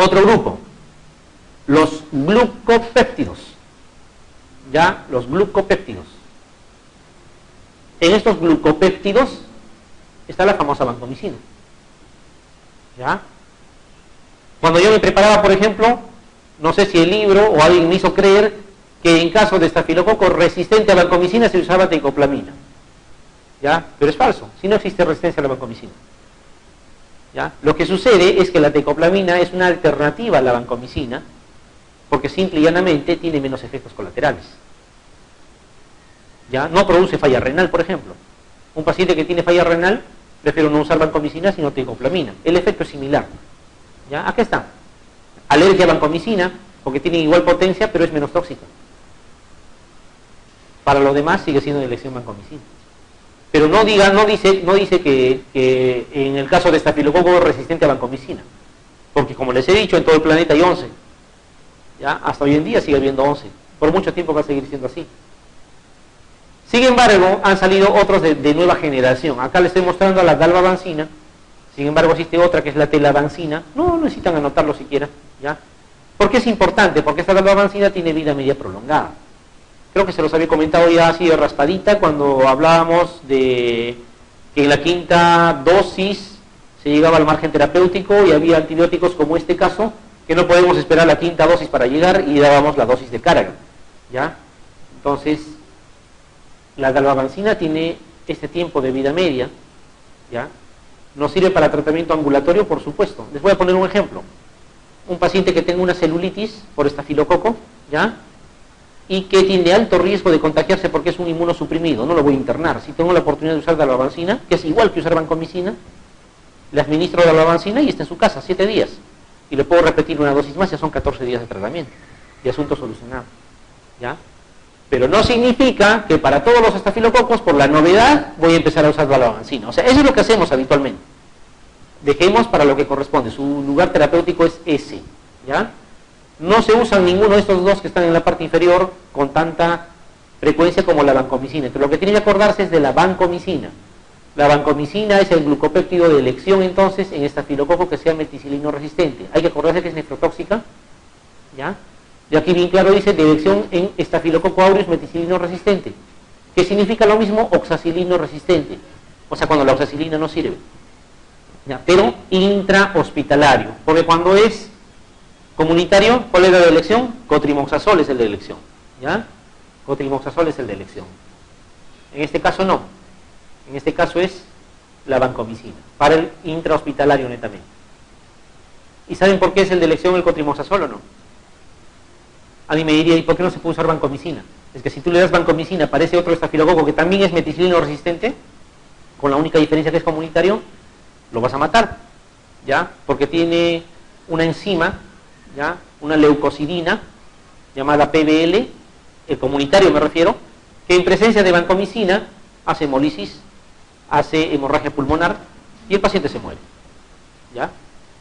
Otro grupo, los glucopéptidos. ¿Ya? Los glucopéptidos. En estos glucopéptidos está la famosa vancomicina. ¿Ya? Cuando yo me preparaba, por ejemplo, no sé si el libro o alguien me hizo creer que en caso de estafilococo resistente a vancomicina se usaba tecoplamina. ¿Ya? Pero es falso, si no existe resistencia a la vancomicina. ¿Ya? Lo que sucede es que la tecoplamina es una alternativa a la vancomicina porque simple y llanamente tiene menos efectos colaterales. ¿Ya? No produce falla renal, por ejemplo. Un paciente que tiene falla renal, prefiero no usar vancomicina sino tecoplamina. El efecto es similar. ¿Ya? Acá está. Alergia a vancomicina, porque tiene igual potencia, pero es menos tóxica. Para lo demás sigue siendo de elección vancomicina. Pero no dice que en el caso de estafilococo resistente a vancomicina. Porque como les he dicho, en todo el planeta hay 11. ¿Ya? Hasta hoy en día sigue habiendo 11. Por mucho tiempo va a seguir siendo así. Sin embargo, han salido otros de nueva generación. Acá les estoy mostrando la dalbavancina. Sin embargo, existe otra que es la telavancina. No necesitan anotarlo siquiera. ¿Ya? ¿Por qué es importante? Porque esta dalbavancina tiene vida media prolongada. Creo que se los había comentado ya así de raspadita cuando hablábamos de que en la quinta dosis se llegaba al margen terapéutico y había antibióticos como este caso, que no podemos esperar la quinta dosis para llegar y dábamos la dosis de carga. ¿Ya? Entonces, la dalbavancina tiene este tiempo de vida media. ¿Ya? ¿Nos sirve para tratamiento ambulatorio? Por supuesto. Les voy a poner un ejemplo. Un paciente que tenga una celulitis por estafilococo, ¿ya? Y que tiene alto riesgo de contagiarse porque es un inmunosuprimido, no lo voy a internar. Si tengo la oportunidad de usar dalbavancina, que es igual que usar vancomicina, le administro dalbavancina y está en su casa 7 días. Y le puedo repetir una dosis más, ya son 14 días de tratamiento. Y asunto solucionado. ¿Ya? Pero no significa que para todos los estafilococos, por la novedad, voy a empezar a usar dalbavancina. O sea, eso es lo que hacemos habitualmente. Dejemos para lo que corresponde. Su lugar terapéutico es ese. ¿Ya? No se usan ninguno de estos dos que están en la parte inferior con tanta frecuencia como la vancomicina. Entonces, lo que tiene que acordarse es de la vancomicina. La vancomicina es el glucopéptido de elección, entonces, en estafilococo que sea meticilino resistente. Hay que acordarse que es nefrotóxica. ¿Ya? Y aquí bien claro dice de elección en estafilococo aureus meticilino resistente. Que significa lo mismo oxacilino resistente. O sea, cuando la oxacilina no sirve. ¿Ya? Pero intrahospitalario. Porque cuando es comunitario, ¿cuál es la de elección? Cotrimoxazol es el de elección. ¿Ya? Cotrimoxazol es el de elección. En este caso no. En este caso es la vancomicina. Para el intrahospitalario netamente. ¿Y saben por qué es el de elección el cotrimoxazol o no? Alguien me diría, ¿y por qué no se puede usar vancomicina? Es que si tú le das vancomicina para ese otro estafilococo que también es meticilino resistente, con la única diferencia que es comunitario, lo vas a matar. ¿Ya? Porque tiene una enzima, ¿ya? Una leucocidina llamada PBL, el comunitario me refiero, que en presencia de vancomicina hace hemolisis, hace hemorragia pulmonar y el paciente se muere. ¿Ya?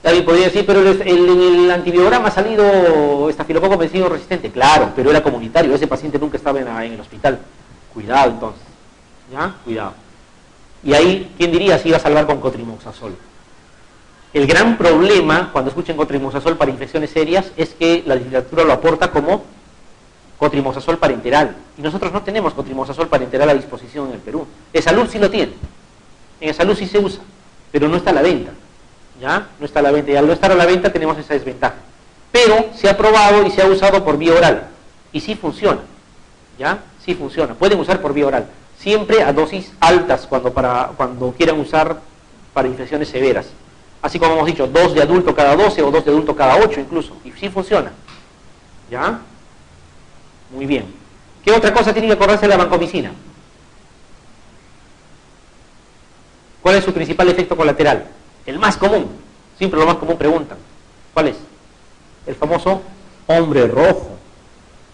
Alguien podría decir, pero el antibiograma ha salido estafilococo meticilino resistente. Claro, pero era comunitario, ese paciente nunca estaba en el hospital. Cuidado entonces. ¿Ya? Cuidado. Y ahí, ¿quién diría si iba a salvar con cotrimoxazol? El gran problema, cuando escuchen cotrimoxazol para infecciones serias, es que la literatura lo aporta como cotrimoxazol parenteral. Y nosotros no tenemos cotrimoxazol parenteral a disposición en el Perú. En salud sí lo tiene. En salud sí se usa, pero no está a la venta. ¿Ya? No está a la venta. Y al no estar a la venta tenemos esa desventaja. Pero se ha probado y se ha usado por vía oral. Y sí funciona. ¿Ya? Sí funciona. Pueden usar por vía oral. Siempre a dosis altas cuando quieran usar para infecciones severas. Así como hemos dicho, 2 de adulto cada 12 o 2 de adulto cada 8 incluso. Y sí funciona. ¿Ya? Muy bien. ¿Qué otra cosa tiene que acordarse de la vancomicina? ¿Cuál es su principal efecto colateral? El más común. Siempre lo más común preguntan. ¿Cuál es? El famoso hombre rojo.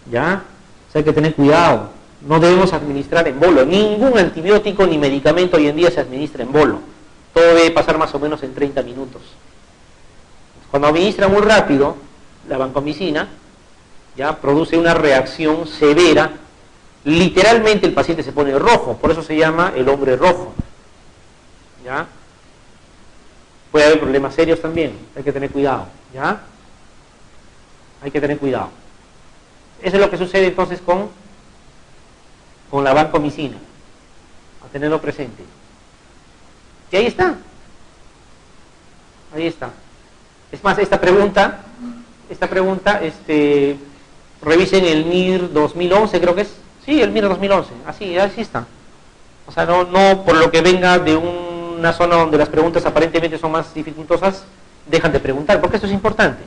¿Ya? O sea, hay que tener cuidado. No debemos administrar en bolo. Ningún antibiótico ni medicamento hoy en día se administra en bolo. Todo debe pasar más o menos en 30 minutos. Cuando administra muy rápido la vancomicina, ya produce una reacción severa. Literalmente el paciente se pone rojo. Por eso se llama el hombre rojo. ¿Ya? Puede haber problemas serios también. Hay que tener cuidado. ¿Ya? Hay que tener cuidado. Eso es lo que sucede entonces con la vancomicina. A tenerlo presente. Y ahí está. Ahí está. Es más, esta pregunta, revisen el MIR 2011, creo que es. Sí, el MIR 2011. Así está. O sea, no por lo que venga de una zona donde las preguntas aparentemente son más dificultosas, dejan de preguntar, porque esto es importante.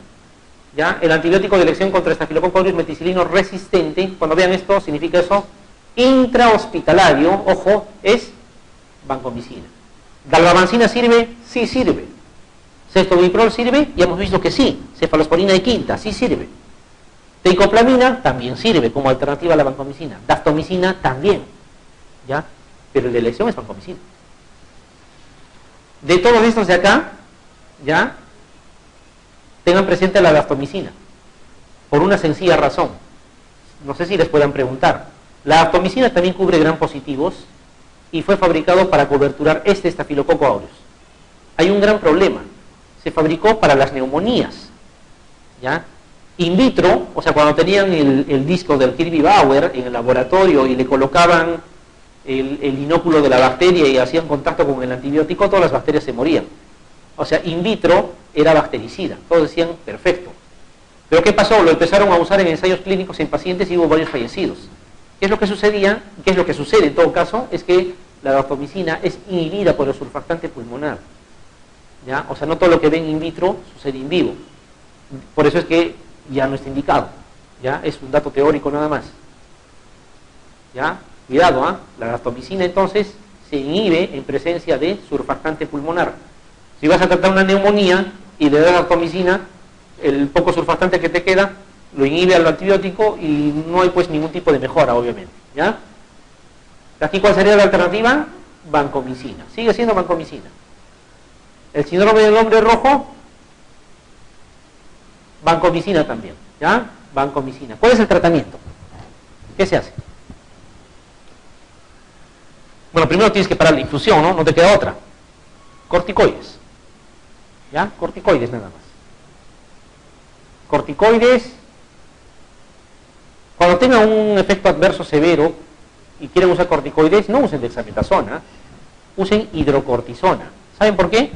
¿Ya? El antibiótico de elección contra Staphylococcus aureus meticilino resistente, cuando vean esto, significa eso, intrahospitalario, ojo, es vancomicina. ¿Dalbavancina sirve? Sí sirve. ¿Ceftobiprol sirve? Ya hemos visto que sí. Cefalosporina de quinta, sí sirve. Teicoplamina también sirve como alternativa a la vancomicina. Daptomicina también. ¿Ya? Pero el de elección es vancomicina. De todos estos de acá, ¿ya? Tengan presente la daptomicina. Por una sencilla razón. No sé si les puedan preguntar. La daptomicina también cubre gram positivos y fue fabricado para coberturar este Staphylococcus aureus. Hay un gran problema. Se fabricó para las neumonías. ¿Ya? In vitro, o sea, cuando tenían el disco del Kirby Bauer en el laboratorio y le colocaban el inóculo de la bacteria y hacían contacto con el antibiótico, todas las bacterias se morían. O sea, in vitro era bactericida. Todos decían, perfecto. Pero ¿qué pasó? Lo empezaron a usar en ensayos clínicos en pacientes y hubo varios fallecidos. ¿Qué es lo que sucedía? ¿Qué es lo que sucede en todo caso? Es que la daptomicina es inhibida por el surfactante pulmonar. ¿Ya? O sea, no todo lo que ven in vitro sucede in vivo. Por eso es que ya no está indicado. ¿Ya? Es un dato teórico nada más. ¿Ya? Cuidado, ¿ah? La daptomicina entonces se inhibe en presencia de surfactante pulmonar. Si vas a tratar una neumonía y le das daptomicina, el poco surfactante que te queda lo inhibe al antibiótico y no hay pues ningún tipo de mejora, obviamente. ¿Ya? Aquí, ¿cuál sería la alternativa? Vancomicina. Sigue siendo vancomicina. El síndrome del hombre rojo, vancomicina también. ¿Ya? Vancomicina. ¿Cuál es el tratamiento? ¿Qué se hace? Bueno, primero tienes que parar la infusión, ¿no? No te queda otra. Corticoides. ¿Ya? Corticoides nada más. Corticoides. Cuando tengan un efecto adverso severo y quieren usar corticoides, no usen dexametasona, usen hidrocortisona. ¿Saben por qué?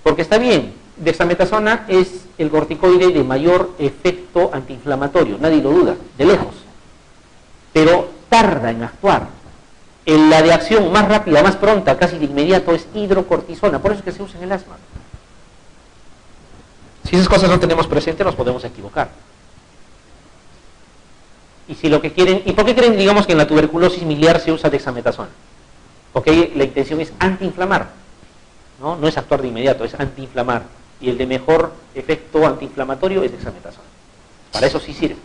Porque está bien, dexametasona es el corticoide de mayor efecto antiinflamatorio, nadie lo duda, de lejos. Pero tarda en actuar. La de acción más rápida, más pronta, casi de inmediato, es hidrocortisona. Por eso es que se usa en el asma. Si esas cosas no tenemos presente, nos podemos equivocar. Y si lo que quieren, ¿y por qué creen, digamos, que en la tuberculosis miliar se usa dexametasona? Porque la intención es antiinflamar, ¿no? No es actuar de inmediato, es antiinflamar. Y el de mejor efecto antiinflamatorio es dexametasona. Para eso sí sirve.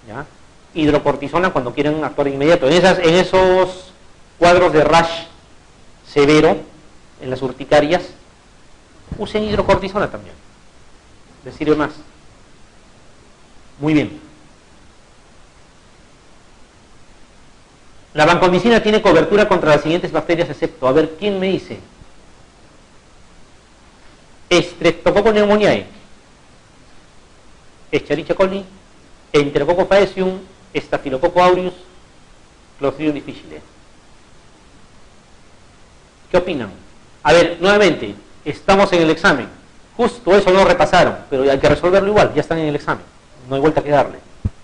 ¿Ya? Hidrocortisona cuando quieren actuar de inmediato. En esos cuadros de rash severo, en las urticarias, usen hidrocortisona también. Les sirve más. Muy bien. La vancomicina tiene cobertura contra las siguientes bacterias excepto, a ver, ¿quién me dice? Streptococcus pneumoniae, Escherichia coli, Enterococcus faecium, Staphylococcus aureus, Clostridium difficile. ¿Qué opinan? A ver, nuevamente, estamos en el examen. Justo eso no repasaron, pero hay que resolverlo igual, ya están en el examen. No hay vuelta que darle.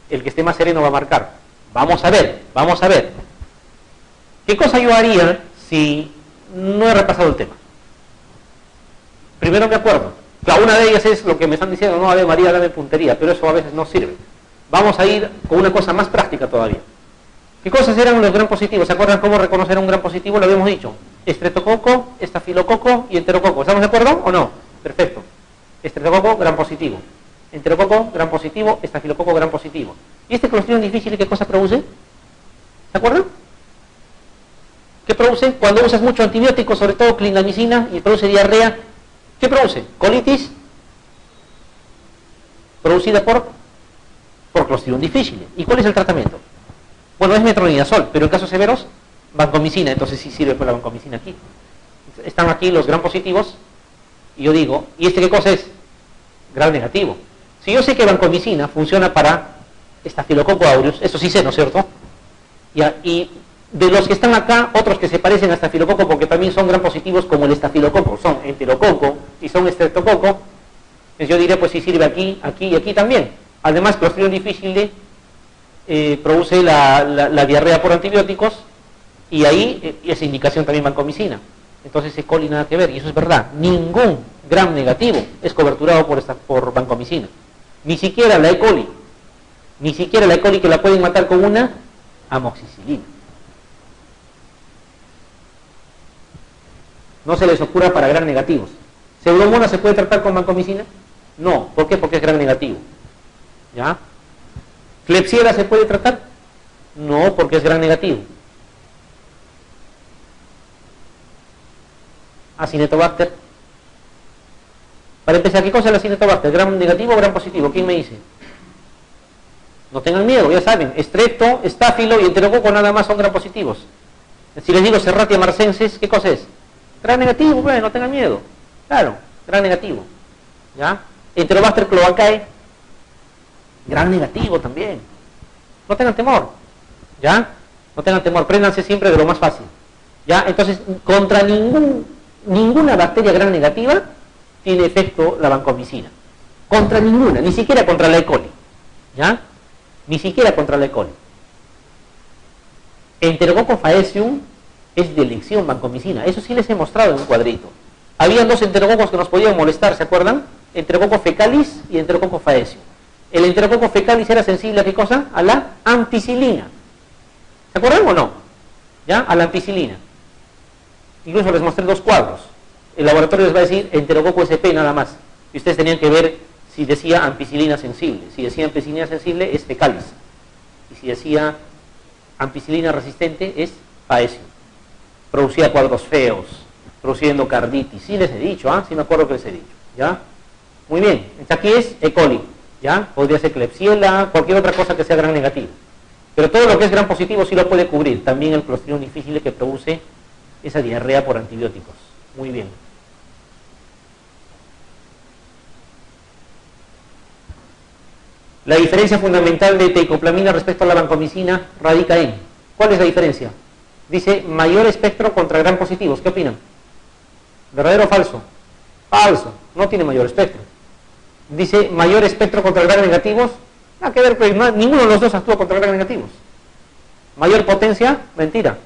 El que esté más sereno va a marcar. Vamos a ver, vamos a ver. ¿Qué cosa yo haría si no he repasado el tema? Primero me acuerdo. Claro, una de ellas es lo que me están diciendo, no, a ver, María, dame puntería, pero eso a veces no sirve. Vamos a ir con una cosa más práctica todavía. ¿Qué cosas eran los gram positivos? ¿Se acuerdan cómo reconocer un gram positivo? Lo habíamos dicho. Estreptococo, estafilococo y enterococo. ¿Estamos de acuerdo o no? Perfecto. Estreptococo, gram positivo. Enterococo, gram positivo. Estafilococo, gram positivo. ¿Y este Clostridium difficile qué cosa produce? ¿Se acuerdan? ¿Qué produce? Cuando usas mucho antibiótico, sobre todo clindamicina, y produce diarrea, ¿qué produce? Colitis producida por Clostridium difficile. ¿Y cuál es el tratamiento? Bueno, es metronidazol, pero en casos severos, vancomicina. Entonces sí sirve por la vancomicina aquí. Están aquí los gram positivos, y yo digo, ¿y este qué cosa es? Gram negativo. Si yo sé que vancomicina funciona para Staphylococcus aureus, eso sí sé, ¿no es cierto? Ya, y de los que están acá, otros que se parecen a Staphylococcus porque también son gram positivos como el Staphylococcus, son enterococo y son streptococo, pues yo diré, pues si sirve aquí, aquí y aquí también. Además, Clostridium difficile produce la diarrea por antibióticos y ahí esa indicación también vancomicina. Entonces E. coli nada que ver, y eso es verdad. Ningún gram negativo es coberturado por vancomicina. Ni siquiera la E. coli. Ni siquiera la E. coli que la pueden matar con una amoxicilina. No se les ocurra para gram negativos. ¿Pseudomonas se puede tratar con vancomicina? No. ¿Por qué? Porque es gram negativo. ¿Ya? ¿Klebsiella se puede tratar? No, porque es gram negativo. Acinetobacter. Para empezar, ¿qué cosa es la Acinetobacter? ¿Gram negativo o gram positivo? ¿Quién me dice? No tengan miedo, ya saben. Strepto, estáfilo y enterococo nada más son gram positivos. Si les digo Serratia marcensis, ¿qué cosa es? Gram negativo, bueno, no tengan miedo. Claro, gram negativo. ¿Ya? Enterobacter cloacae, gram negativo también. No tengan temor. ¿Ya? No tengan temor, préndanse siempre de lo más fácil. ¿Ya? Entonces, contra ninguna bacteria gram negativa tiene efecto la vancomicina. Contra ninguna, ni siquiera contra la E. coli. ¿Ya? Ni siquiera contra la E. coli. Enterococcus faecium es de elección vancomicina. Eso sí les he mostrado en un cuadrito. Habían dos enterococos que nos podían molestar, ¿se acuerdan? Enterococcus fecalis y Enterococcus faecium. El Enterococcus fecalis era sensible a ¿qué cosa? A la ampicilina. ¿Se acuerdan o no? ¿Ya? A la ampicilina. Incluso les mostré dos cuadros. El laboratorio les va a decir Enterococcus sp nada más. Y ustedes tenían que ver si decía ampicilina sensible. Si decía ampicilina sensible es fecalis. Y si decía ampicilina resistente es faecium. Producía cuadros feos, producía endocarditis. Sí les he dicho, sí me acuerdo que les he dicho. ¿Ya? Muy bien. Aquí es E. coli. ¿Ya? Podría ser Klebsiella, cualquier otra cosa que sea gram negativo. Pero todo lo que es gram positivo sí lo puede cubrir. También el Clostridium difficile que produce esa diarrea por antibióticos. Muy bien. La diferencia fundamental de teicoplamina respecto a la vancomicina radica en... ¿Cuál es la diferencia? Dice mayor espectro contra gram positivos. ¿Qué opinan? ¿Verdadero o falso? Falso. No tiene mayor espectro. Dice mayor espectro contra gram negativos. Nada que ver, pues, ninguno de los dos actúa contra gram negativos. Mayor potencia, mentira.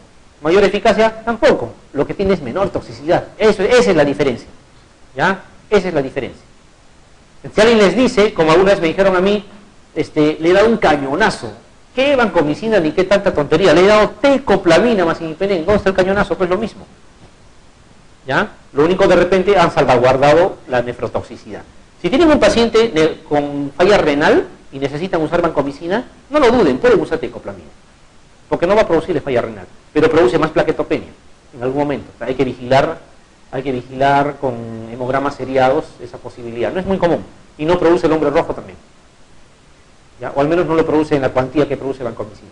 Mayor eficacia, tampoco. Lo que tiene es menor toxicidad. Esa es la diferencia. ¿Ya? Esa es la diferencia. Si alguien les dice, como alguna vez me dijeron a mí, le he dado un cañonazo. ¿Qué vancomicina ni qué tanta tontería? Le he dado teicoplamina más imipenem. ¿Dónde está el cañonazo? Pues lo mismo. ¿Ya? Lo único de repente han salvaguardado la nefrotoxicidad. Si tienen un paciente con falla renal y necesitan usar vancomicina, no lo duden, pueden usar teicoplamina. Porque no va a producir falla renal, pero produce más plaquetopenia en algún momento. O sea, hay que vigilar con hemogramas seriados esa posibilidad. No es muy común y no produce el hombre rojo también. ¿Ya? O al menos no lo produce en la cuantía que produce vancomicina.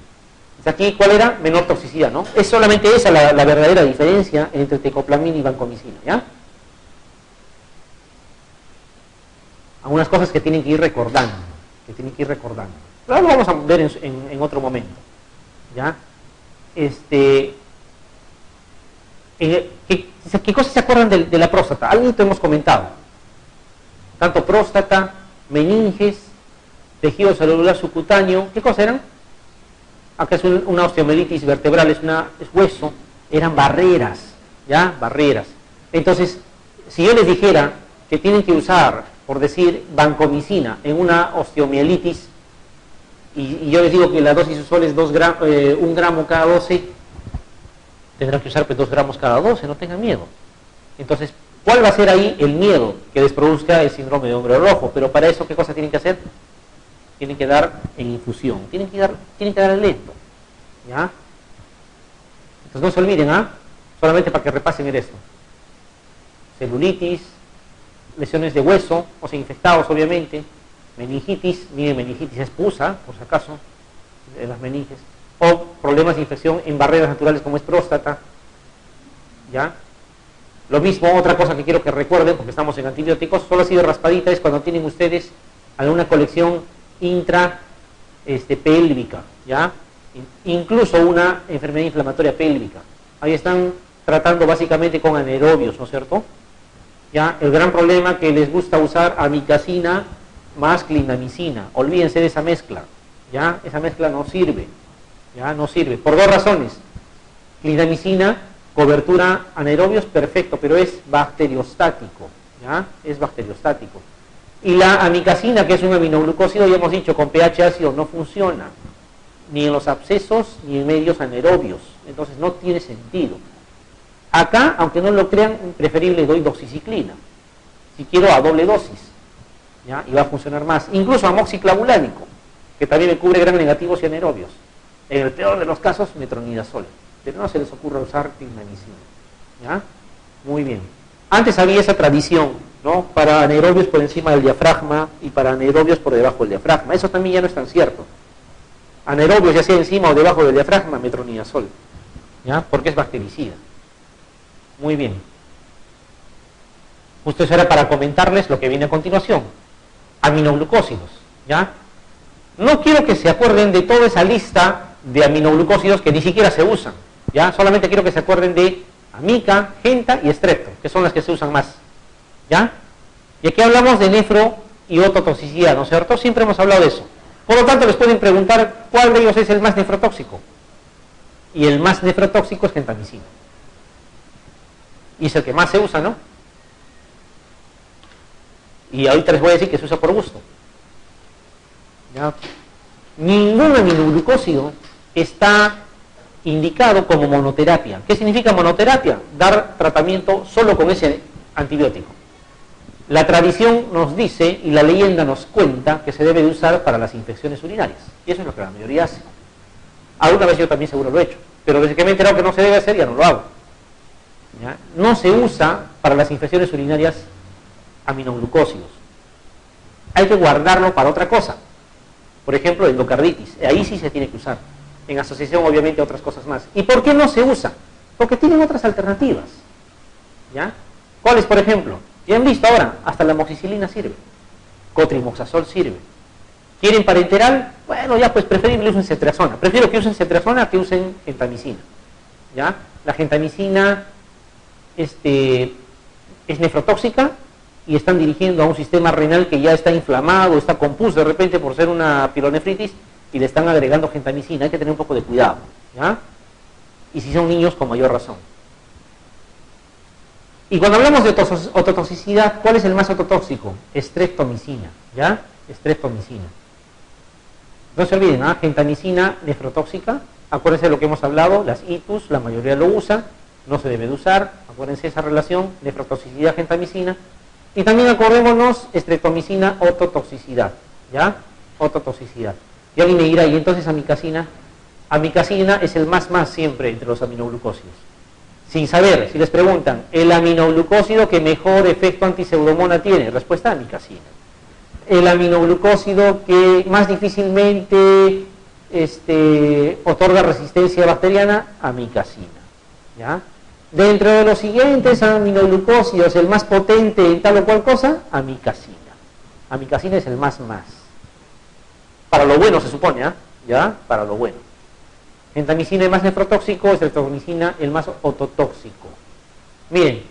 Aquí, ¿cuál era? Menor toxicidad, ¿no? Es solamente esa la verdadera diferencia entre teicoplamina y vancomicina, ¿ya? Algunas cosas que tienen que ir recordando, Pero lo vamos a ver en otro momento, ¿ya? ¿Qué cosas se acuerdan de la próstata? Algo que hemos comentado. Tanto próstata, meninges, tejido celular subcutáneo, ¿qué cosas eran? Acá es una osteomielitis vertebral, es hueso, eran barreras, ¿ya? Barreras. Entonces, si yo les dijera que tienen que usar, por decir, vancomicina en una osteomielitis, y yo les digo que la dosis usual es 1 gramo cada 12, tendrán que usar pues 2 gramos cada 12, no tengan miedo. Entonces, ¿cuál va a ser ahí el miedo que les produzca el síndrome de hombre rojo? Pero para eso, ¿qué cosa tienen que hacer? Tienen que dar en infusión, tienen que dar lento, ¿ya? Entonces no se olviden, solamente para que repasen esto. Celulitis, lesiones de hueso, o sea, infectados obviamente, meningitis, miren, meningitis es pusa, por si acaso, de las meninges, o problemas de infección en barreras naturales como es próstata, ¿ya? Lo mismo, otra cosa que quiero que recuerden, porque estamos en antibióticos, solo así de raspadita es cuando tienen ustedes alguna colección pélvica, ¿ya? Incluso una enfermedad inflamatoria pélvica. Ahí están tratando básicamente con anaerobios, ¿no es cierto? ¿Ya? El gran problema que les gusta usar amikacina más clindamicina. Olvídense de esa mezcla, ¿ya? Esa mezcla no sirve, ¿ya? No sirve, por dos razones. Clindamicina, cobertura anaerobios, perfecto, pero es bacteriostático, ¿ya? Es bacteriostático. Y la amikacina, que es un aminoglucósido, ya hemos dicho, con pH ácido no funciona, ni en los abscesos ni en medios anaerobios, entonces no tiene sentido. Acá, aunque no lo crean, preferible doy doxiciclina, si quiero a doble dosis, ¿ya? Y va a funcionar más. Incluso amoxiclavulánico, que también me cubre gram negativos y anaerobios. En el peor de los casos, metronidazol, pero no se les ocurra usar clindamicina, ¿ya? Muy bien. Antes había esa tradición, ¿no? Para anaerobios por encima del diafragma y para anaerobios por debajo del diafragma. Eso también ya no es tan cierto. Anaerobios, ya sea encima o debajo del diafragma, metronidazol, ¿ya? Porque es bactericida. Muy bien. Justo eso era para comentarles lo que viene a continuación. Aminoglucósidos, ¿ya? No quiero que se acuerden de toda esa lista de aminoglucósidos que ni siquiera se usan, ¿ya? Solamente quiero que se acuerden de amica, genta y estrepto, que son las que se usan más, ¿ya? Y aquí hablamos de nefro y ototoxicidad, ¿no es cierto? Siempre hemos hablado de eso. Por lo tanto, les pueden preguntar cuál de ellos es el más nefrotóxico. Y el más nefrotóxico es gentamicina. Y es el que más se usa, ¿no? Y ahorita les voy a decir que se usa por gusto, ¿ya? Ningún aminoglucósido está indicado como monoterapia. ¿Qué significa monoterapia? Dar tratamiento solo con ese antibiótico. La tradición nos dice y la leyenda nos cuenta que se debe de usar para las infecciones urinarias. Y eso es lo que la mayoría hace. Alguna vez yo también seguro lo he hecho, pero desde que me he enterado que no se debe hacer ya no lo hago, ¿ya? No se usa para las infecciones urinarias aminoglucósidos. Hay que guardarlo para otra cosa. Por ejemplo, endocarditis. Ahí sí se tiene que usar. En asociación, obviamente, a otras cosas más. ¿Y por qué no se usa? Porque tienen otras alternativas, ¿ya? ¿Cuáles, por ejemplo? Ya han visto ahora, hasta la amoxicilina sirve. Cotrimoxazol sirve. ¿Quieren parenteral? Bueno, ya pues preferible usen cetrazona. Prefiero que usen cetrazona que usen gentamicina, ¿ya? La gentamicina es nefrotóxica y están dirigiendo a un sistema renal que ya está inflamado, está compus de repente por ser una pilonefritis y le están agregando gentamicina. Hay que tener un poco de cuidado, ¿ya? Y si son niños, con mayor razón. Y cuando hablamos de ototoxicidad, ¿cuál es el más ototóxico? Streptomicina, ¿ya? Streptomicina. No se olviden, ¿ah? Gentamicina nefrotóxica. Acuérdense de lo que hemos hablado, las ITUS, la mayoría lo usa, no se debe de usar. Acuérdense esa relación, nefrotoxicidad, gentamicina. Y también acordémonos, streptomicina, ototoxicidad, ¿ya? Ototoxicidad. Y alguien me dirá, ¿y entonces amikacina? Amikacina es el más siempre entre los aminoglucósidos. Sin saber, si les preguntan, ¿el aminoglucósido que mejor efecto antiseudomona tiene? Respuesta, amikacina. El aminoglucósido que más difícilmente otorga resistencia bacteriana, amikacina, ¿ya? Dentro de los siguientes aminoglucósidos, el más potente en tal o cual cosa, amikacina. Amikacina es el más. Para lo bueno se supone, ¿eh? ¿Ya? Para lo bueno. Gentamicina el más nefrotóxico, streptomicina el más ototóxico. Miren,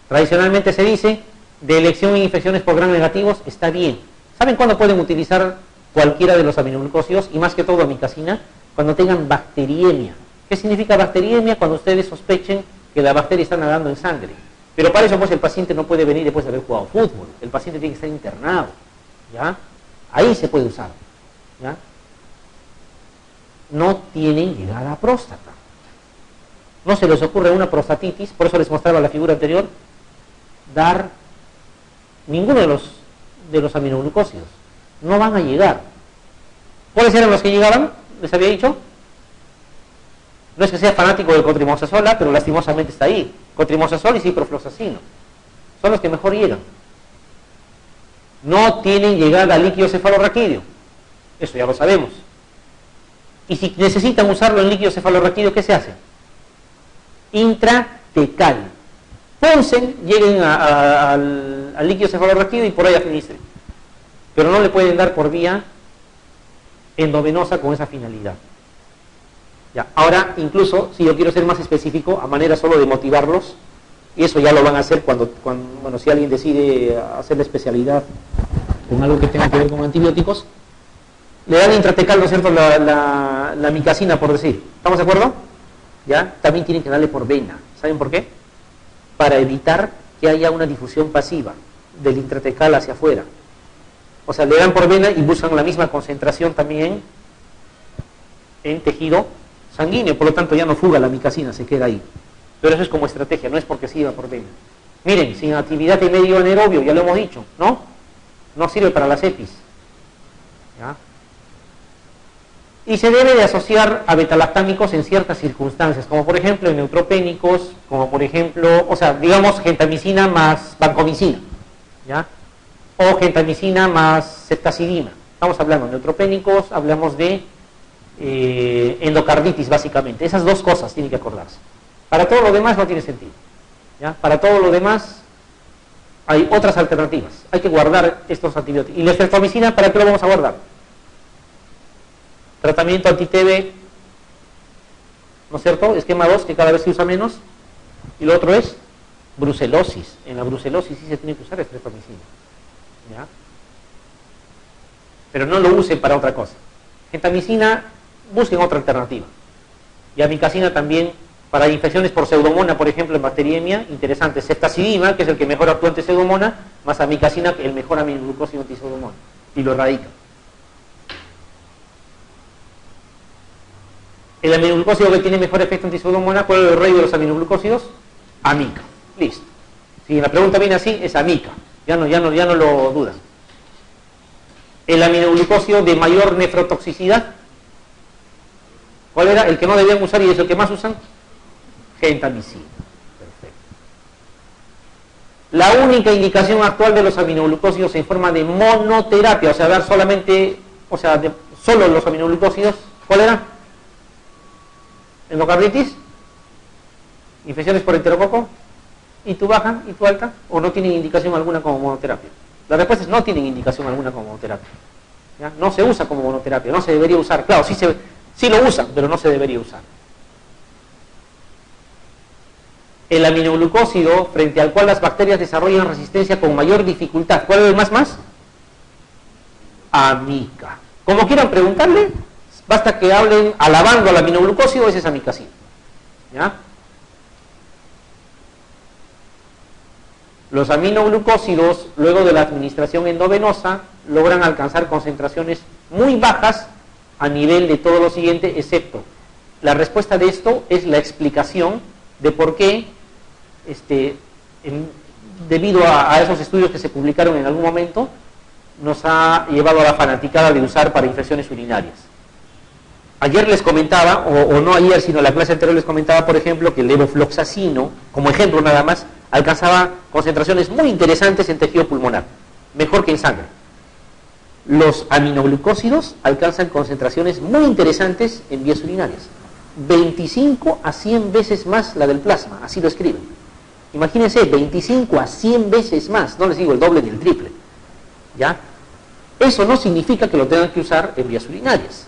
tradicionalmente se dice, de elección en infecciones por gram negativos, está bien. ¿Saben cuándo pueden utilizar cualquiera de los aminoglucósidos? Y más que todo amikacina, cuando tengan bacteriemia. ¿Qué significa bacteriemia? Cuando ustedes sospechen que la bacteria está nadando en sangre. Pero para eso pues el paciente no puede venir después de haber jugado fútbol. El paciente tiene que estar internado, ¿ya? Ahí se puede usar, ¿ya? No tienen llegada a próstata. No se les ocurre una prostatitis, por eso les mostraba la figura anterior, dar ninguno de los aminoglucósidos. No van a llegar. ¿Cuáles eran los que llegaban? ¿Les había dicho? No es que sea fanático del cotrimoxazol, pero lastimosamente está ahí. Cotrimoxazol y ciprofloxacino. Son los que mejor llegan. No tienen llegada al líquido cefalorraquídeo. Eso ya lo sabemos. Y si necesitan usarlo en líquido cefalorraquídeo, ¿qué se hace? Intratecal. Ponsen, lleguen al líquido cefalorraquídeo y por ahí administren. pero no le pueden dar por vía endovenosa con esa finalidad. Ya. Ahora, incluso, si yo quiero ser más específico, a manera solo de motivarlos, y eso ya lo van a hacer cuando bueno, si alguien decide hacer la especialidad con algo que tenga que ver con antibióticos, le dan intratecal, ¿no es cierto?, la micacina, por decir. ¿Estamos de acuerdo? ¿Ya? También tienen que darle por vena. ¿Saben por qué? Para evitar que haya una difusión pasiva del intratecal hacia afuera. O sea, le dan por vena y buscan la misma concentración también en tejido sanguíneo, por lo tanto ya no fuga la micacina, se queda ahí. Pero eso es como estrategia, no es porque sí va por vena. Miren, sin actividad de medio anaerobio, ya lo hemos dicho, ¿no? No sirve para las EPIs. ¿Ya? Y se debe de asociar a betalactámicos en ciertas circunstancias, como por ejemplo en neutropénicos, como por ejemplo, o sea, digamos gentamicina más vancomicina, ¿ya? O gentamicina más ceftazidima. Estamos hablando de neutropénicos, hablamos de endocarditis básicamente. Esas dos cosas tienen que acordarse. Para todo lo demás no tiene sentido, ¿ya? Para todo lo demás hay otras alternativas. Hay que guardar estos antibióticos. ¿Y la estreptomicina para qué lo vamos a guardar? Tratamiento anti-TB, ¿no es cierto? Esquema 2, que cada vez se usa menos. Y lo otro es brucelosis. En la brucelosis sí se tiene que usar estreptomicina, ¿ya? Pero no lo usen para otra cosa. Gentamicina, busquen otra alternativa. Y amicacina también para infecciones por pseudomona, por ejemplo, en bacteriemia, interesante. Ceftazidima, que es el que mejor actúa ante pseudomona, más amicacina, el mejor aminoglucósido antipseudomona. Y lo erradica. El aminoglucósido que tiene mejor efecto antipseudomona, ¿cuál es el rey de los aminoglucósidos? Amica. Listo. Si la pregunta viene así, es amica. Ya no lo dudas. El aminoglucósido de mayor nefrotoxicidad, ¿cuál era? El que no debían usar y es el que más usan. Gentamicina. Perfecto. La única indicación actual de los aminoglucósidos en forma de monoterapia, o sea, dar solamente, o sea, solo los aminoglucósidos, ¿cuál era? Endocarditis, infecciones por enterococo, y tu baja y tu alta, o no tienen indicación alguna como monoterapia. La respuesta es no tienen indicación alguna como monoterapia. ¿Ya? No se usa como monoterapia, no se debería usar. Claro, sí lo usan, pero no se debería usar. El aminoglucósido frente al cual las bacterias desarrollan resistencia con mayor dificultad. ¿Cuál es el más? Amica. Como quieran preguntarle, basta que hablen alabando al aminoglucósido, ese es amicacina. ¿Ya? Los aminoglucósidos, luego de la administración endovenosa, logran alcanzar concentraciones muy bajas a nivel de todo lo siguiente, excepto la respuesta de esto es la explicación de por qué, debido a esos estudios que se publicaron en algún momento, nos ha llevado a la fanaticada de usar para infecciones urinarias. Ayer les comentaba, o no ayer, sino la clase anterior les comentaba, por ejemplo, que el levofloxacino, como ejemplo nada más, alcanzaba concentraciones muy interesantes en tejido pulmonar, mejor que en sangre. Los aminoglucósidos alcanzan concentraciones muy interesantes en vías urinarias, 25 a 100 veces más la del plasma, así lo escriben. Imagínense, 25 a 100 veces más, no les digo el doble ni el triple, ¿ya? Eso no significa que lo tengan que usar en vías urinarias.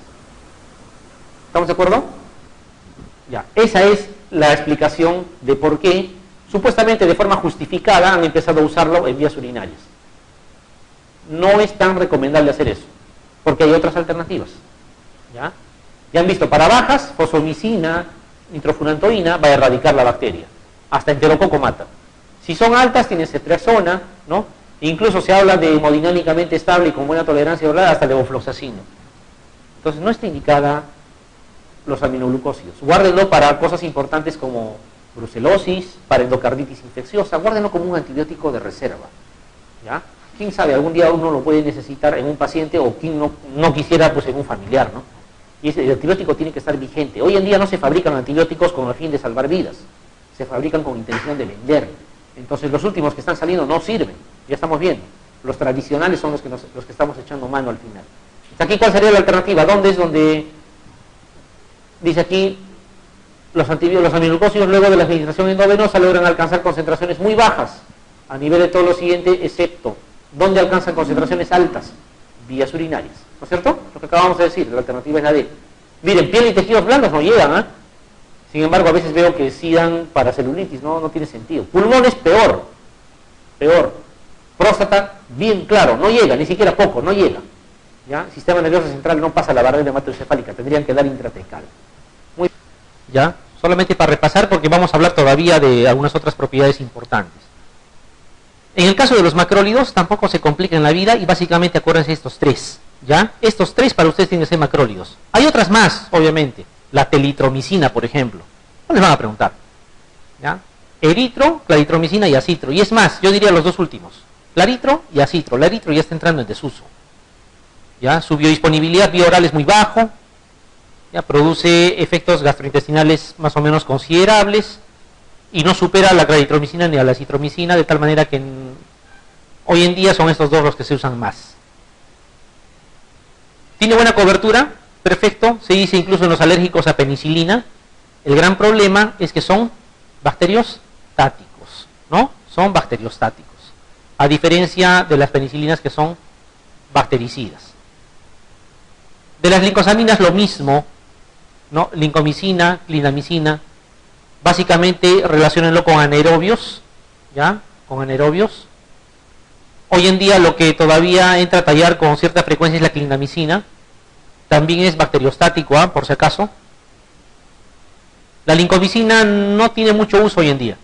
¿Estamos de acuerdo? Ya, esa es la explicación de por qué, supuestamente de forma justificada, han empezado a usarlo en vías urinarias. No es tan recomendable hacer eso, porque hay otras alternativas. ¿Ya? Ya han visto, para bajas, fosfomicina, nitrofurantoína, va a erradicar la bacteria. Hasta enterococo mata. Si son altas, tienen ceftriaxona, ¿no? Incluso se habla de hemodinámicamente estable y con buena tolerancia oral, hasta levofloxacino. Entonces no está indicada los aminoglucósidos. Guárdenlo para cosas importantes como brucelosis, para endocarditis infecciosa, guárdenlo como un antibiótico de reserva. ¿Ya? Quién sabe, algún día uno lo puede necesitar en un paciente o quien no quisiera, pues en un familiar, ¿no? Y el antibiótico tiene que estar vigente. Hoy en día no se fabrican antibióticos con el fin de salvar vidas, se fabrican con intención de vender. Entonces los últimos que están saliendo no sirven, ya estamos viendo. Los tradicionales son los que estamos echando mano al final. Aquí, ¿cuál sería la alternativa? ¿Dónde es donde dice aquí los aminoglucósidos luego de la administración endovenosa logran alcanzar concentraciones muy bajas a nivel de todo lo siguiente, excepto ¿dónde alcanzan concentraciones altas? vías urinarias, ¿no es cierto? Lo que acabamos de decir, la alternativa es la D. Miren, piel y tejidos blandos no llegan, ¿eh? Sin embargo, a veces veo que sí dan para celulitis, no tiene sentido. Pulmones, peor. Próstata, bien claro, no llega, ni siquiera poco, no llega. ¿Ya? Sistema nervioso central no pasa la barrera hematoencefálica, tendrían que dar intratecal. Muy bien. ¿Ya? Solamente para repasar, porque vamos a hablar todavía de algunas otras propiedades importantes. En el caso de los macrólidos, tampoco se complican la vida y básicamente acuérdense estos tres. ¿Ya? Estos tres para ustedes tienen que ser macrólidos. Hay otras más, obviamente. La telitromicina, por ejemplo. No les van a preguntar. ¿Ya? Eritro, claritromicina y acitro. Y es más, yo diría los dos últimos. Claritro y acitro. El eritro ya está entrando en desuso. ¿Ya? Su biodisponibilidad vía oral es muy bajo. ¿Ya? Produce efectos gastrointestinales más o menos considerables. Y no supera a la claritromicina ni a la acitromicina, de tal manera que hoy en día son estos dos los que se usan más. ¿Tiene buena cobertura? Perfecto, se dice incluso en los alérgicos a penicilina. El gran problema es que son bacteriostáticos, ¿no? Son bacteriostáticos, a diferencia de las penicilinas que son bactericidas. De las lincosaminas lo mismo, ¿no? Lincomicina, clindamicina, básicamente relaciónenlo con anaerobios, ¿ya? Con anaerobios. Hoy en día lo que todavía entra a tallar con cierta frecuencia es la clindamicina. También es bacteriostático, por si acaso. La lincomicina no tiene mucho uso hoy en día.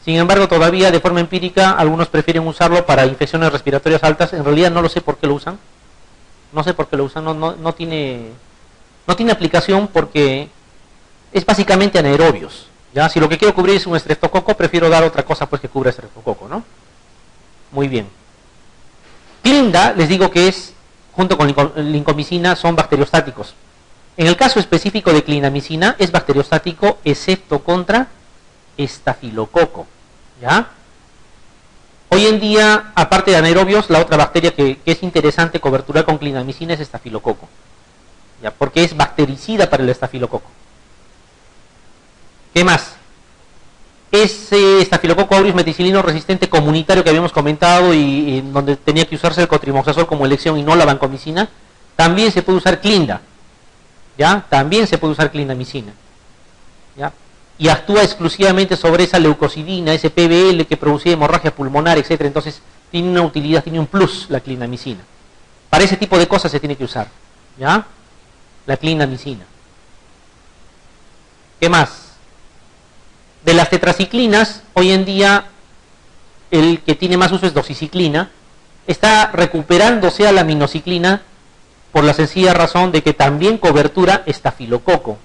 Sin embargo, todavía de forma empírica, algunos prefieren usarlo para infecciones respiratorias altas. En realidad no lo sé por qué lo usan. No sé por qué lo usan. No tiene aplicación porque es básicamente anaerobios. ¿Ya? Si lo que quiero cubrir es un estreptococo, prefiero dar otra cosa pues que cubra estreptococo, ¿no? Muy bien. Clinda, les digo que es, junto con lincomicina, son bacteriostáticos. En el caso específico de clindamicina, es bacteriostático excepto contra estafilococo. ¿Ya? Hoy en día, aparte de anaerobios, la otra bacteria que es interesante coberturar con clindamicina es estafilococo. ¿Ya? Porque es bactericida para el estafilococo. ¿Qué más? Ese estafilococo aureus meticilino resistente comunitario que habíamos comentado y en donde tenía que usarse el cotrimoxazol como elección y no la vancomicina, también se puede usar clinda. ¿Ya? También se puede usar clindamicina. ¿Ya? Y actúa exclusivamente sobre esa leucocidina, ese PBL que producía hemorragia pulmonar, etcétera. Entonces tiene una utilidad, tiene un plus la clindamicina. Para ese tipo de cosas se tiene que usar. ¿Ya? La clindamicina. ¿Qué más? De las tetraciclinas, hoy en día el que tiene más uso es doxiciclina. Está recuperándose a la aminociclina por la sencilla razón de que también cobertura estafilococo,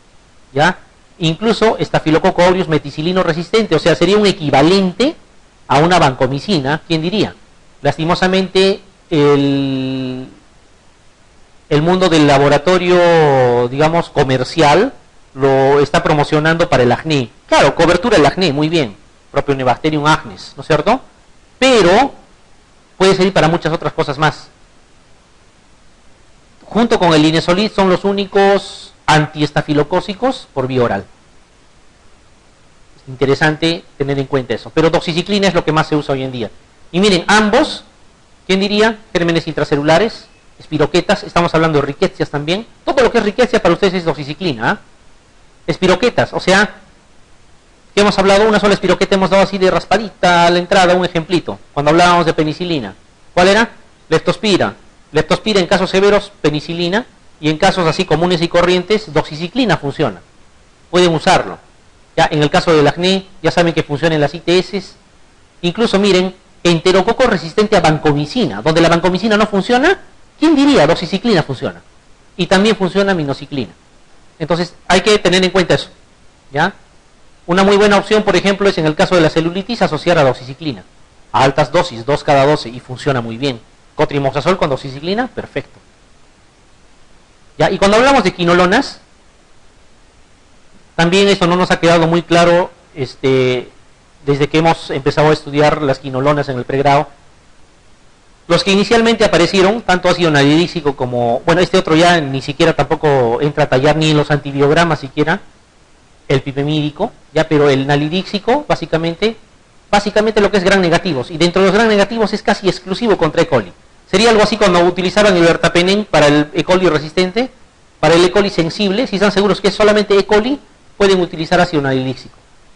¿ya? Incluso estafilococo aureus meticilino resistente, o sea, sería un equivalente a una vancomicina, ¿quién diría? Lastimosamente, el mundo del laboratorio, digamos, comercial, lo está promocionando para el acné. Claro, cobertura del acné, muy bien. Propionibacterium acnes, ¿no es cierto? Pero puede servir para muchas otras cosas más. Junto con el linezolid son los únicos antiestafilocócicos por vía oral. Es interesante tener en cuenta eso. Pero doxiciclina es lo que más se usa hoy en día. Y miren, ambos, ¿quién diría? Gérmenes intracelulares, espiroquetas, estamos hablando de riquecias también. Todo lo que es riquecia para ustedes es doxiciclina, ¿eh? Espiroquetas, o sea, que hemos hablado, una sola espiroqueta hemos dado así de raspadita a la entrada, un ejemplito, cuando hablábamos de penicilina. ¿Cuál era? Leptospira. Leptospira en casos severos, penicilina, y en casos así comunes y corrientes, doxiciclina funciona. Pueden usarlo. Ya en el caso del acné, ya saben que funciona en las ITS. Incluso miren, enterococo resistente a vancomicina, donde la vancomicina no funciona, ¿quién diría? Doxiciclina funciona. Y también funciona aminociclina. Entonces hay que tener en cuenta eso, ¿ya? Una muy buena opción, por ejemplo, es en el caso de la celulitis asociar a doxiciclina a altas dosis, 2 cada 12, y funciona muy bien. Cotrimoxazol con doxiciclina, perfecto. ¿Ya? Y cuando hablamos de quinolonas, también esto no nos ha quedado muy claro desde que hemos empezado a estudiar las quinolonas en el pregrado. Los que inicialmente aparecieron, tanto ácido nalidíxico como, bueno, este otro ya ni siquiera tampoco entra a tallar ni en los antibiogramas siquiera, el pipemídico, ya, pero el nalidíxico, básicamente lo que es gram negativos, y dentro de los gram negativos es casi exclusivo contra E. coli. Sería algo así cuando utilizaban el ertapenem para el E. coli resistente, para el E. coli sensible, si están seguros que es solamente E. coli, pueden utilizar ácido narilíxico.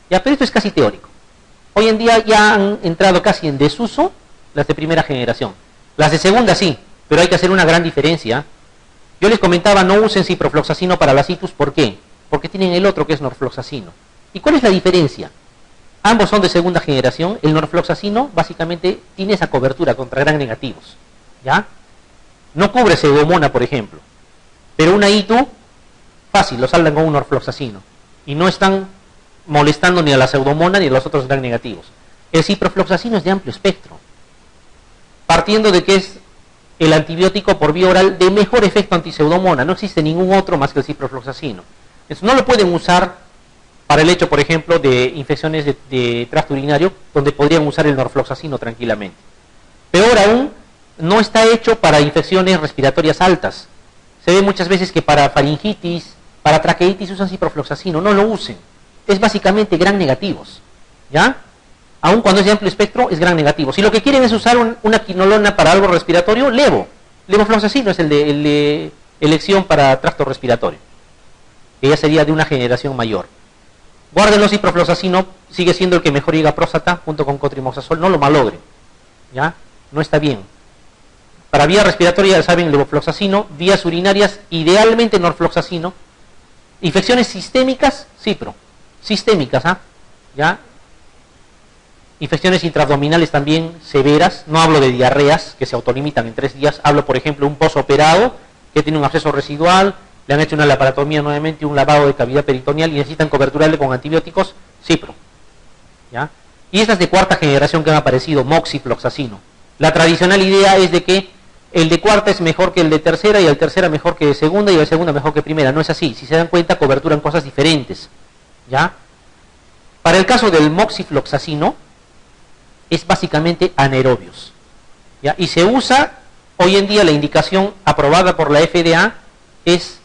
Ya, pero esto es casi teórico. Hoy en día ya han entrado casi en desuso las de primera generación. Las de segunda sí, pero hay que hacer una gran diferencia. Yo les comentaba, no usen ciprofloxacino para la citrus, ¿por qué? Porque tienen el otro que es norfloxacino. ¿Y cuál es la diferencia? Ambos son de segunda generación. El norfloxacino básicamente tiene esa cobertura contra gram negativos, ¿ya? No cubre pseudomonas, por ejemplo, pero una ITU, fácil, lo saldan con un norfloxacino. Y no están molestando ni a la pseudomona ni a los otros gram negativos. El ciprofloxacino es de amplio espectro, partiendo de que es el antibiótico por vía oral de mejor efecto antipseudomona. No existe ningún otro más que el ciprofloxacino. Entonces, no lo pueden usar para el hecho, por ejemplo, de infecciones de tracto urinario, donde podrían usar el norfloxacino tranquilamente. Peor aún, no está hecho para infecciones respiratorias altas. Se ve muchas veces que para faringitis, para traqueitis usan ciprofloxacino. No lo usen. Es básicamente gram negativos, ¿ya? Aun cuando es de amplio espectro, es gram negativo. Si lo que quieren es usar una quinolona para algo respiratorio, levofloxacino es el de elección para tracto respiratorio, que ya sería de una generación mayor. Guárdenlo, ciprofloxacino sigue siendo el que mejor llega a próstata junto con cotrimoxazol, no lo malogren, ¿ya? No está bien. Para vía respiratoria, ya saben, levofloxacino, vías urinarias, idealmente norfloxacino. Infecciones sistémicas, cipro. Sistémicas, ¿ah? ¿Ya? Infecciones intraabdominales también severas, no hablo de diarreas que se autolimitan en 3 días, hablo por ejemplo de un posoperado que tiene un absceso residual, le han hecho una laparotomía nuevamente, un lavado de cavidad peritoneal y necesitan coberturarle con antibióticos, cipro, ¿ya? Y estas de cuarta generación que han aparecido, moxifloxacino. La tradicional idea es de que el de cuarta es mejor que el de tercera y el tercera mejor que segunda y el segunda mejor que primera. No es así, si se dan cuenta coberturan cosas diferentes, ¿ya? Para el caso del moxifloxacino es básicamente anaerobios, ¿ya? Y se usa, hoy en día la indicación aprobada por la FDA es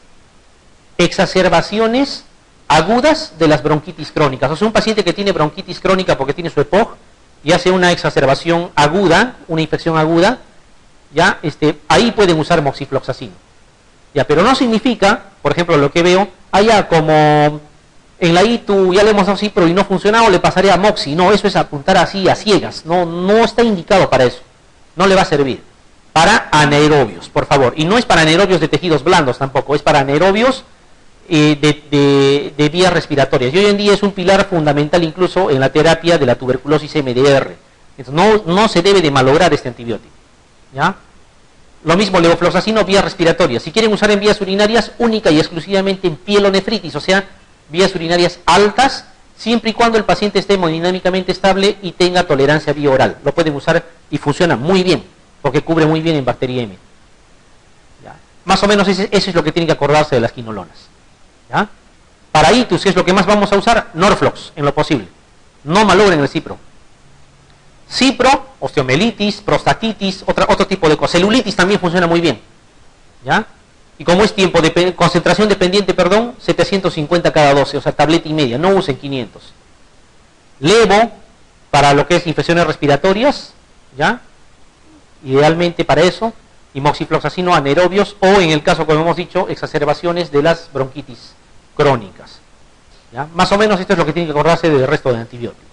exacerbaciones agudas de las bronquitis crónicas. O sea, un paciente que tiene bronquitis crónica porque tiene su EPOG y hace una exacerbación aguda, una infección aguda, ya, ahí pueden usar moxifloxacino. Ya, pero no significa, por ejemplo, lo que veo, allá como en la ITU ya le hemos dado cipro y no funciona, o le pasaría a moxi. No, eso es apuntar así a ciegas. No está indicado para eso. No le va a servir. Para anaerobios, por favor. Y no es para anaerobios de tejidos blandos tampoco, es para anaerobios de vías respiratorias. Y hoy en día es un pilar fundamental incluso en la terapia de la tuberculosis MDR. Entonces, no se debe de malograr este antibiótico, ¿ya? Lo mismo levofloxacino, vías respiratorias. Si quieren usar en vías urinarias, única y exclusivamente en pielonefritis, o sea, vías urinarias altas, siempre y cuando el paciente esté hemodinámicamente estable y tenga tolerancia vía oral. Lo pueden usar y funciona muy bien, porque cubre muy bien en bacteriemia. ¿Ya? Más o menos eso es lo que tienen que acordarse de las quinolonas, ¿ya? Para itus, que es lo que más vamos a usar, norflox, en lo posible. No malogren el cipro. Cipro, osteomelitis, prostatitis, otro tipo de cosas. Celulitis también funciona muy bien, ¿ya? Y como es tiempo de concentración dependiente, 750 cada 12, o sea, tableta y media, no usen 500. Levo, para lo que es infecciones respiratorias, ¿ya? Idealmente para eso, y moxifloxacino anaerobios, o en el caso, como hemos dicho, exacerbaciones de las bronquitis crónicas, ¿ya? Más o menos esto es lo que tiene que acordarse del resto de antibióticos.